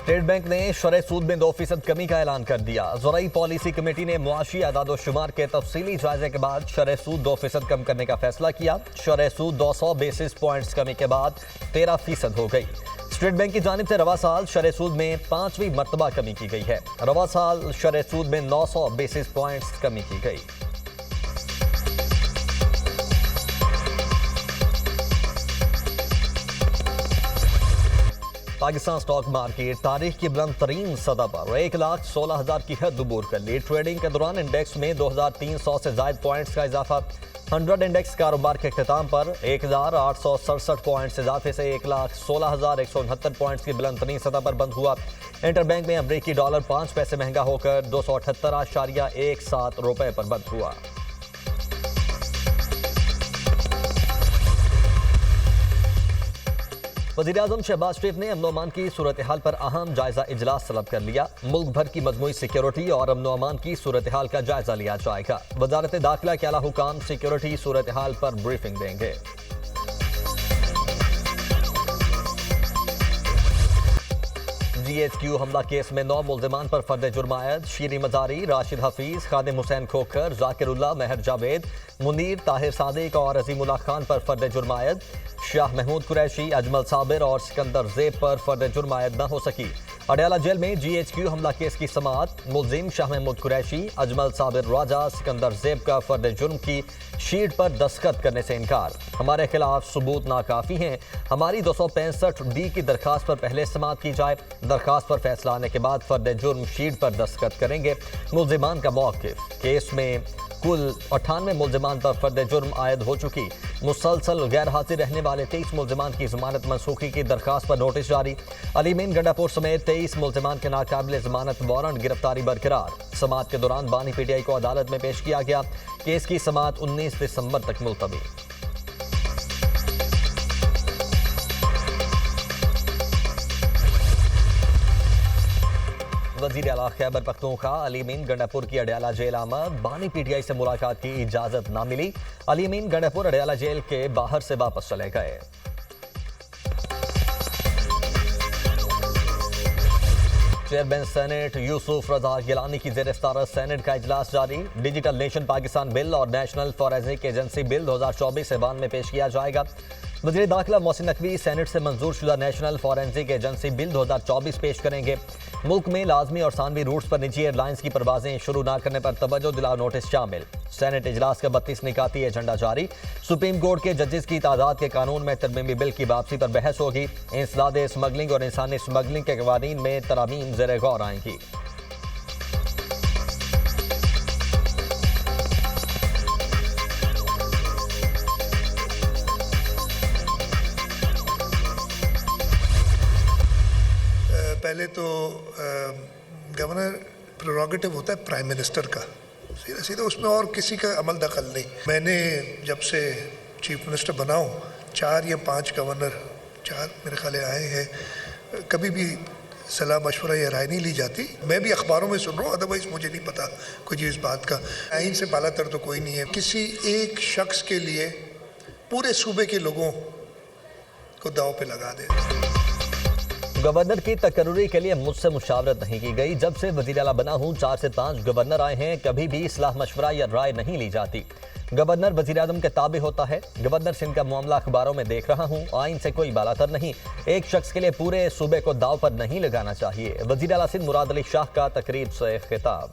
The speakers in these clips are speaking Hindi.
स्टेट बैंक ने शरह सूद में 2% कमी का ऐलान कर दिया। ज़राई पॉलिसी कमेटी ने मुआशी आदाद-ओ-शुमार के तफसीली जायजे के बाद शरह सूद 2% कम करने का फैसला किया। शरह सूद 200 बेसिस पॉइंट्स कमी के बाद 13% हो गई। स्टेट बैंक की जानिब से रवा साल शरह सूद में 5वीं मरतबा कमी की गई है। रवा साल शरह सूद में 900 बेसिस पॉइंट्स कमी की गई। पाकिस्तान स्टॉक मार्केट तारीख की बुलंद तरीन सतह पर 1,16,000 की हद अबूर कर ली। ट्रेडिंग के दौरान इंडेक्स में 2,300 से ज्यादा पॉइंट्स का इजाफा। 100 इंडेक्स कारोबार के अख्ताम पर 1,867 पॉइंट्स इजाफे से 1,16,169 पॉइंट्स की बुलंद तरीन सतह पर बंद हुआ। इंटरबैंक में अमरीकी डॉलर 5 पैसे महंगा होकर 278.17 रुपए पर बंद हुआ। वज़ीर-ए-आज़म शहबाज शरीफ ने अमन अमान की सूरत हाल पर अहम जायजा इजलास तलब कर लिया। मुल्क भर की मजमूई सिक्योरिटी और अमन अमान की सूरत हाल का जायजा लिया जाएगा। वजारत दाखिला के आला हुकाम सिक्योरिटी सूरत हाल पर ब्रीफिंग देंगे। GHQ हमला केस में 9 मुल्ज़िमान पर फर्द जुर्म आयद। शीरी मजारी, राशिद हफीज, खादिम हुसैन खोखर, जाकिरुल्लाह, महर जावेद, मुनीर, ताहिर सादिक और अजीमुल्लाह खान पर फर्द जुर्म आयद। शाह महमूद कुरैशी, अजमल साबिर और सिकंदर ज़ेब पर फर्द जुर्म आयद न हो सकी। अडयाला जेल में GHQ हमला केस की समाअत। मुल्जिम शाह महमूद कुरैशी, अजमल साबिर राजा, सिकंदर ज़ेब का फर्द जुर्म की शीट पर दस्तखत करने से इनकार। हमारे खिलाफ सबूत नाकाफी हैं। हमारी 265D की दरखास्त पर पहले समाअत की जाए। दरखास्त पर फैसला आने के बाद फर्द जुर्म शीट पर दस्तखत करेंगे। मुल्जिमान का मौक़िफ़। केस में कुल 98 मुल्जिमान पर फर्द जुर्म आयद हो चुकी। मुसलसल गैर हाजिर रहने वाले 23 मुल्जिमान की जमानत मनसूखी की दरखास्त पर नोटिस जारी। अलीमीन गंडापुर समेत 23 मुल्जिमान के नाकाबिल जमानत वारंट गिरफ्तारी बरकरार। समाअत के दौरान बानी PTI को अदालत में पेश किया गया। केस की समाअत 19 दिसंबर तक मुलतवी। वज़ीर आला खैबर पख्तूनख्वा अलीमीन गंडापुर की अडयाला जेल आमद। बानी PTI से मुलाकात की इजाजत न मिली। अलीमीन गंडापुर अडयाला जेल के बाहर से वापस चले गए। चेयरमैन सेनेट यूसुफ रजा गिलानी की ज़ेर सदारत सेनेट का इजलास जारी। डिजिटल नेशन पाकिस्तान बिल और नेशनल फॉरेंसिक एजेंसी बिल 2024 ऐवान में पेश किया जाएगा। वज़ीर दाखिला मोहसिन नकवी सेनेट से मंजूर शुदा नेशनल फॉरेंसिक एजेंसी बिल 2024 पेश करेंगे। मुल्क में लाजमी और सानवी रूट्स पर निजी एयरलाइंस की परवाजें शुरू न करने पर तवज्जो दिलाओ नोटिस शामिल। सेनेट इजलास का 32 निकाती एजेंडा जारी। सुप्रीम कोर्ट के जजेस की तादाद के कानून में तरमीमी बिल की वापसी पर बहस होगी। इंसदाद स्मगलिंग और इंसानी स्मगलिंग के कवानीन में तरामीम ज़ेर गौर आएंगी। पहले तो गवर्नर प्रेरोगेटिव होता है प्राइम मिनिस्टर का, सीधा सीधा उसमें और किसी का अमल दखल नहीं। मैंने जब से चीफ मिनिस्टर बना हूँ 4 या 5 गवर्नर 4 मेरे ख्याल आए हैं, कभी भी सलाह मशवरा या राय नहीं ली जाती। मैं भी अखबारों में सुन रहा हूँ, अदरवाइज मुझे नहीं पता कुछ इस बात का। आइन से बालातर तो कोई नहीं है। किसी एक शख्स के लिए पूरे सूबे के लोगों को दांव पे लगा दे। गवर्नर की तकर्री के लिए मुझसे मुशावरत नहीं की गई। जब से वज़ीर आला बना हूँ 4 से 5 गवर्नर आए हैं, कभी भी सलाह मशवरा या राय नहीं ली जाती। गवर्नर वज़ीर आज़म के ताबे होता है। गवर्नर सिंध का मामला अखबारों में देख रहा हूँ। आइन से कोई बालातर नहीं। एक शख्स के लिए पूरे सूबे को दाव पर नहीं लगाना चाहिए। वज़ीर आला सिंध मुराद अली शाह का तकरीब से खिताब।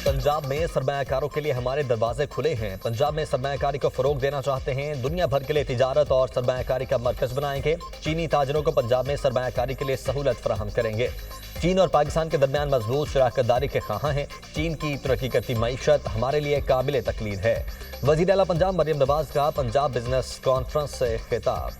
पंजाब में सरमायाकारों के लिए हमारे दरवाजे खुले हैं। पंजाब में सरमायाकारी को फरोग देना चाहते हैं। दुनिया भर के लिए तिजारत और सरमायाकारी का मरकज बनाएंगे। चीनी ताजरों को पंजाब में सरमायाकारी के लिए सहूलत फराहम करेंगे। चीन और पाकिस्तान के दरमियान मजबूत शराकतदारी के ख़्वाह हैं। चीन की तरक्की करती मईशत हमारे लिए काबिल तकलीद है। वज़ीर आला पंजाब मरियम नवाज का पंजाब बिजनेस कॉन्फ्रेंस से खिताब।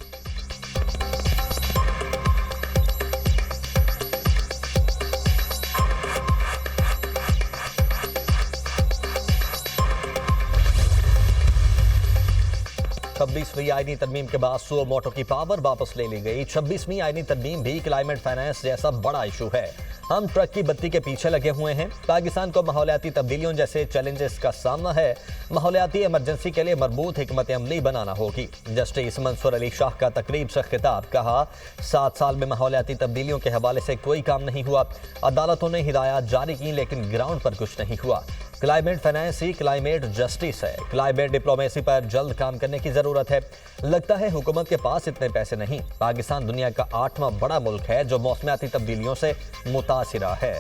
छब्बीसवीं आईनी तरमीम के बाद सुओ मोटो की पावर वापस ले ली गई। 26वीं आईनी तरमीम भी क्लाइमेट फाइनेंस जैसा बड़ा इशू है। हम ट्रक की बत्ती के पीछे लगे हुए हैं। पाकिस्तान को माहौलियाती तब्दीलियों जैसे चैलेंजेस का सामना है। माहौलियाती इमरजेंसी के लिए मरबूत हिकमत अमली बनाना होगी। जस्टिस मंसूर अली शाह का तकरीब से खिताब। कहा 7 साल में माहौलियाती तब्दीलियों के हवाले से कोई काम नहीं हुआ। अदालतों ने हिदायत जारी की लेकिन ग्राउंड पर कुछ नहीं हुआ। क्लाइमेट फाइनेंस ही क्लाइमेट जस्टिस है। क्लाइमेट डिप्लोमेसी पर जल्द काम करने की जरूरत है। लगता है हुकूमत के पास इतने पैसे नहीं। पाकिस्तान दुनिया का 8वां बड़ा मुल्क है जो मौसमियाती तब्दीलियों से मुतासिरा है।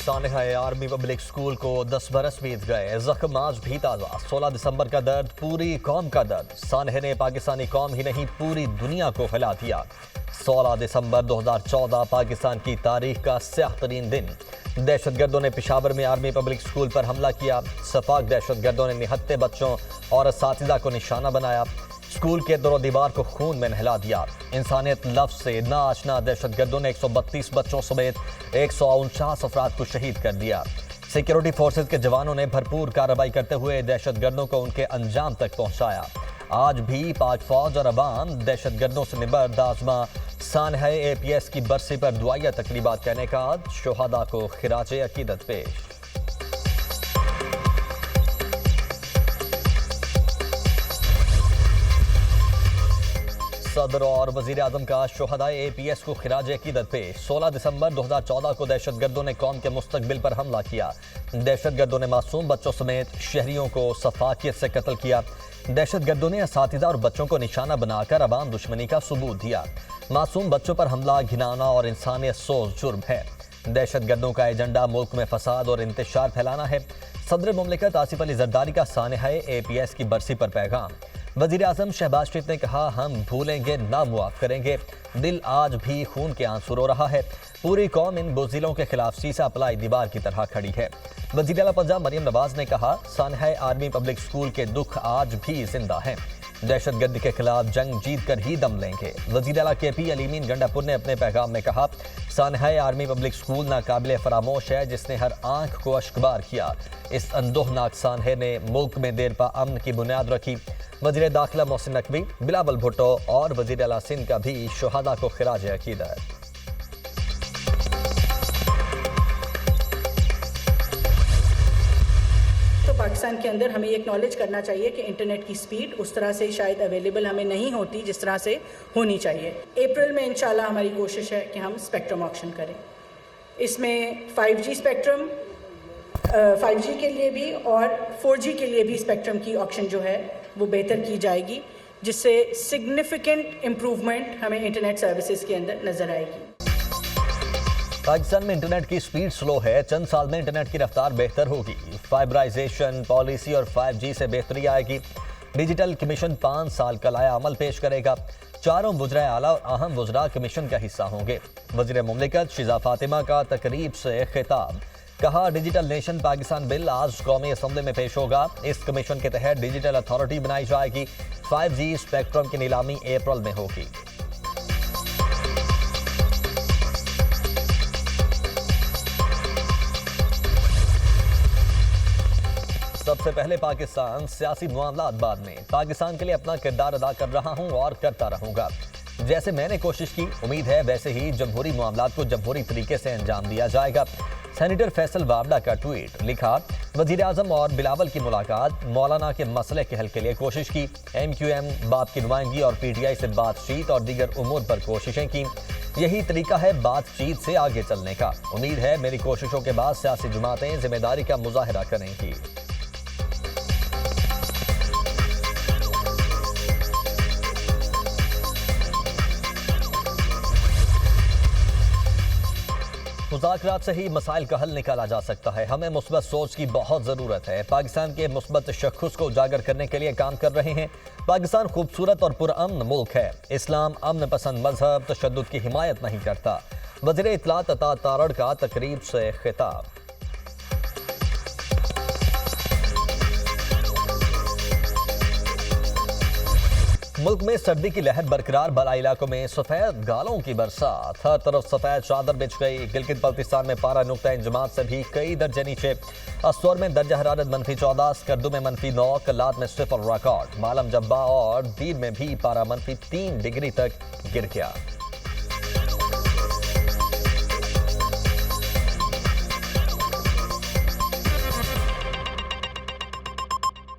सानहा आर्मी पब्लिक स्कूल को 10 बरस बीत गए। जख्म आज भी ताज़ा। 16 दिसंबर का दर्द, पूरी कौम का दर्द। सानहे ने पाकिस्तानी कौम ही नहीं पूरी दुनिया को हिला दिया। 16 दिसंबर 2014 पाकिस्तान की तारीख का स्याह तरीन दिन। दहशतगर्दों ने पेशावर में आर्मी पब्लिक स्कूल पर हमला किया। सफाक दहशतगर्दों ने निहत्ते बच्चों और असातिज़ा को निशाना बनाया। स्कूल के दरो दीवार को खून में नहला दिया। इंसानियत लफ्ज से ना आशना दहशतगर्दों ने 132 बच्चों समेत 149 अफराद को शहीद कर दिया। सिक्योरिटी फोर्सेज के जवानों ने भरपूर कार्रवाई करते हुए दहशतगर्दों को उनके अंजाम तक पहुंचाया। आज भी पाक फौज और अवाम दहशतगर्दों से निबर्द आजमा। सानहा APS की बरसी पर दुआया तकरीबात करने का शोहदा को खिराजे अकीदत पेश। सदर और वजीर आजम का शोहदाए APS को खिराज अकीदत पेश। 16 दिसंबर 2014 को दहशतगर्दों ने कौम के मुस्तकबिल पर हमला किया। दहशतगर्दों ने मासूम बच्चों समेत शहरियों को सफाकियत से कत्ल किया। दहशतगर्दों ने असातिज़ा और बच्चों को निशाना बनाकर अवाम दुश्मनी का सबूत दिया। मासूम बच्चों पर हमला घिनौना और इंसानियत सोज जुर्म है। दहशतगर्दों का एजेंडा मुल्क में फसाद और इंतशार फैलाना है। सदर मुमलिकत आसिफ अली जरदारी का सानहा APS की बरसी पर पैगाम। वजीर आजम शहबाज शरीफ ने कहा हम भूलेंगे ना मुआफ करेंगे। दिल आज भी खून के आंसू रो रहा है। पूरी कौम इन बुज़दिलों के खिलाफ सीसा अपलाई दीवार की तरह खड़ी है। वज़ीर आला पंजाब मरियम नवाज ने कहा सानहा आर्मी पब्लिक स्कूल के दुख आज भी जिंदा हैं। दहशतगर्दी के खिलाफ जंग जीत कर ही दम लेंगे। वज़ीर आला KP अलीमीन गंडापुर ने अपने पैगाम में कहा सानहा आर्मी पब्लिक स्कूल नाकाबिले फरामोश है जिसने हर आंख को अश्कबार किया। इस अंदोहनाक सानहे ने मुल्क में देरपा अमन की बुनियाद रखी। वज़ीर दाखिला मोहसिन नकवी, बिलावल भुट्टो और वज़ीर आला सिंध का भी शोहदा को खिराज अकीदत। तो पाकिस्तान के अंदर हमें एक्नॉलेज करना चाहिए कि इंटरनेट की स्पीड उस तरह से शायद अवेलेबल हमें नहीं होती जिस तरह से होनी चाहिए। अप्रैल में इंशाल्लाह हमारी कोशिश है कि हम स्पेक्ट्रम ऑक्शन करें। इसमें 5G स्पेक्ट्रम 5G के लिए भी और 4G के लिए भी स्पेक्ट्रम की ऑक्शन जो है वो बेहतर की जाएगी जिससे सिग्निफिकेंट इम्प्रूवमेंट हमें इंटरनेट सर्विसेज के अंदर नजर आएगी। पाकिस्तान में इंटरनेट की स्पीड स्लो है। चंद साल में इंटरनेट की रफ्तार बेहतर होगी। फाइबराइजेशन पॉलिसी और 5G से बेहतरी आएगी। डिजिटल कमीशन 5 साल का लाया अमल पेश करेगा। चारों वज़राए आला और अहम वज़रा कमीशन का हिस्सा होंगे। वज़ीर मुमलिकत शिजा फातिमा का तकरीब से खिताब। कहा डिजिटल नेशन पाकिस्तान बिल आज कौमी असम्बली में पेश होगा। इस कमीशन के तहत डिजिटल अथॉरिटी बनाई जाएगी। 5G स्पेक्ट्रम की नीलामी अप्रैल में होगी। सबसे पहले पाकिस्तान, सियासी मामलात बाद में। पाकिस्तान के लिए अपना किरदार अदा कर रहा हूं और करता रहूंगा। जैसे मैंने कोशिश की, उम्मीद है वैसे ही जमहूरी मामलात को जमहूरी तरीके से अंजाम दिया जाएगा। सेनेटर फैसल वावड़ा का ट्वीट। लिखा वजीर आजम और बिलावल की मुलाकात, मौलाना के मसले के हल के लिए कोशिश की। MQM बाप की नुमाइंदगी और PTI से बातचीत और दीगर उमूर पर कोशिशें की। यही तरीका है बातचीत से आगे चलने का। उम्मीद है मेरी कोशिशों के बाद सियासी जमातें जिम्मेदारी का मुजाहरा करेंगी। मुज़ाकरात से ही मसाइल का हल निकाला जा सकता है। हमें मुस्बत सोच की बहुत ज़रूरत है। पाकिस्तान के मुस्बत तशख़्ख़ुस को उजागर करने के लिए काम कर रहे हैं। पाकिस्तान खूबसूरत और पुरअमन मुल्क है। इस्लाम अमन पसंद मजहब तशद्दुद की हिमायत नहीं करता। वज़ीर इत्तलात अता तारड़ का तकरीब से खिताब। मुल्क में सर्दी की लहर बरकरार, बला इलाकों में सफेद गालों की बरसात, हर तरफ सफेद चादर बिछ गई। गिलगित बल्तिस्तान में पारा नुक्ता इंजमात से भी कई दर्जे नीचे। अस्सोर में दर्जा हरारत -14, स्कर्दू में -9, कल्लात में सिफर रिकॉर्ड। मालम जब्बा और दीर में भी पारा -3 डिग्री तक गिर गया।